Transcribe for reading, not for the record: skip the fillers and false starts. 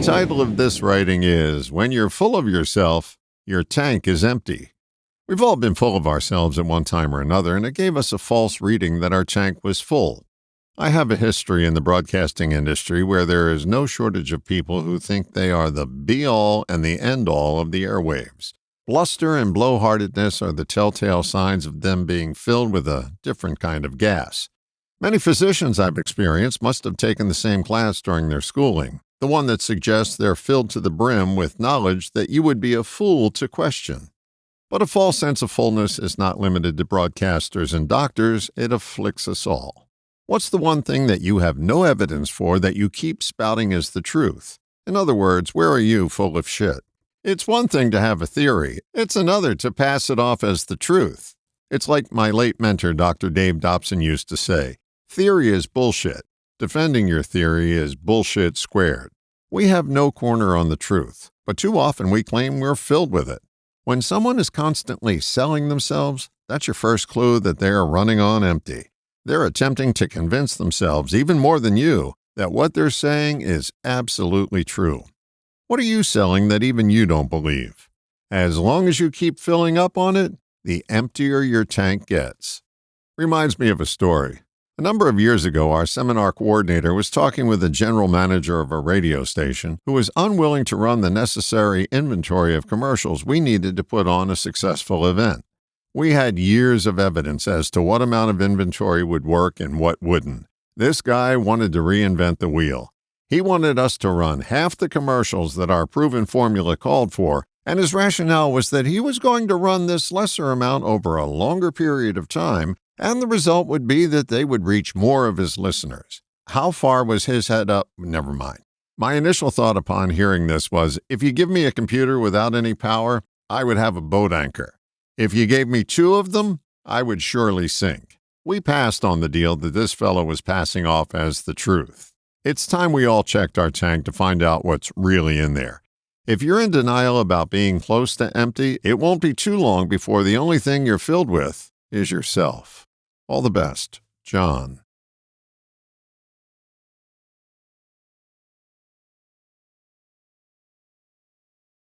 title of this writing is When You're Full of Yourself, Your Tank is Empty. We've all been full of ourselves at one time or another, and it gave us a false reading that our tank was full. I have a history in the broadcasting industry where there is no shortage of people who think they are the be-all and the end-all of the airwaves. Bluster and blowhardedness are the telltale signs of them being filled with a different kind of gas. Many physicians I've experienced must have taken the same class during their schooling, the one that suggests they're filled to the brim with knowledge that you would be a fool to question. But a false sense of fullness is not limited to broadcasters and doctors, it afflicts us all. What's the one thing that you have no evidence for that you keep spouting as the truth? In other words, where are you full of shit? It's one thing to have a theory, it's another to pass it off as the truth. It's like my late mentor, Dr. Dave Dobson, used to say, theory is bullshit. Defending your theory is bullshit squared. We have no corner on the truth, but too often we claim we're filled with it. When someone is constantly selling themselves, that's your first clue that they are running on empty. They're attempting to convince themselves, even more than you, that what they're saying is absolutely true. What are you selling that even you don't believe? As long as you keep filling up on it, the emptier your tank gets. Reminds me of a story. A number of years ago, our seminar coordinator was talking with the general manager of a radio station who was unwilling to run the necessary inventory of commercials we needed to put on a successful event. We had years of evidence as to what amount of inventory would work and what wouldn't. This guy wanted to reinvent the wheel. He wanted us to run half the commercials that our proven formula called for, and his rationale was that he was going to run this lesser amount over a longer period of time, and the result would be that they would reach more of his listeners. How far was his head up? Never mind. My initial thought upon hearing this was, if you give me a computer without any power, I would have a boat anchor. If you gave me 2 of them, I would surely sink. We passed on the deal that this fellow was passing off as the truth. It's time we all checked our tank to find out what's really in there. If you're in denial about being close to empty, it won't be too long before the only thing you're filled with is yourself. All the best, John.